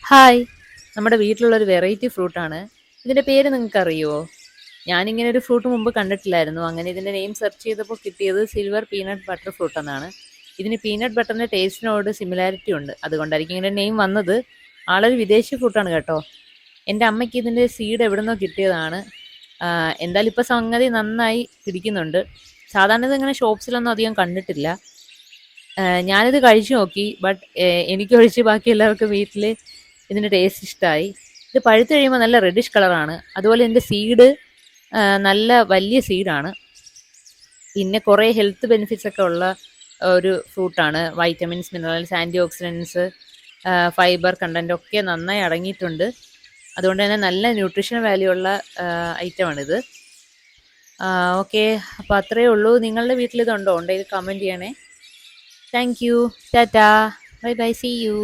Hi, നമ്മുടെ വീട്ടിലുള്ളൊരു variety ഫ്രൂട്ടാണ്. ഇതിൻ്റെ പേര് നിങ്ങൾക്ക് അറിയുമോ? ഞാനിങ്ങനെ ഒരു ഫ്രൂട്ട് മുമ്പ് കണ്ടിട്ടില്ലായിരുന്നു. അങ്ങനെ ഇതിൻ്റെ നെയിം സെർച്ച് ചെയ്തപ്പോൾ കിട്ടിയത് സിൽവർ പീനട്ട് ബട്ടർ ഫ്രൂട്ട് എന്നാണ്. ഇതിന് പീനട്ട് ബട്ടറിൻ്റെ ടേസ്റ്റിനോട് സിമിലാരിറ്റി ഉണ്ട്. അതുകൊണ്ടായിരിക്കും ഇങ്ങനെ നെയിം വന്നത്. ആളൊരു വിദേശി ഫ്രൂട്ടാണ് കേട്ടോ. എൻ്റെ അമ്മയ്ക്ക് ഇതിൻ്റെ സീഡ് എവിടുന്നോ കിട്ടിയതാണ്. എന്തായാലും ഇപ്പോൾ സംഗതി നന്നായി പിടിക്കുന്നുണ്ട്. സാധാരണ ഇതിങ്ങനെ ഷോപ്സിലൊന്നും അധികം കണ്ടിട്ടില്ല. ഞാനിത് കഴിച്ചു നോക്കി. ബട്ട് എനിക്കൊഴിച്ച് ബാക്കി എല്ലാവർക്കും വീട്ടിൽ ഇതിൻ്റെ ടേസ്റ്റ് ഇഷ്ടമായി. ഇത് പഴുത്ത് കഴിയുമ്പോൾ നല്ല റെഡിഷ് കളറാണ്. അതുപോലെ ഇതിൻ്റെ സീഡ് നല്ല വലിയ സീഡാണ്. പിന്നെ കുറേ ഹെൽത്ത് ബെനിഫിറ്റ്സ് ഒക്കെ ഉള്ള ഒരു ഫ്രൂട്ടാണ്. Vitamins, minerals, antioxidants, fibre content ഒക്കെ നന്നായി അടങ്ങിയിട്ടുണ്ട്. അതുകൊണ്ട് തന്നെ നല്ല ന്യൂട്രീഷൻ വാല്യൂ ഉള്ള ഐറ്റമാണിത്. ഓക്കെ, അപ്പോൾ അത്രയേ ഉള്ളൂ. നിങ്ങളുടെ വീട്ടിൽ ഇതുണ്ടോ? ഉണ്ടെങ്കിൽ കമൻറ്റ് ചെയ്യണേ. Thank you. Tata. Bye bye. See U.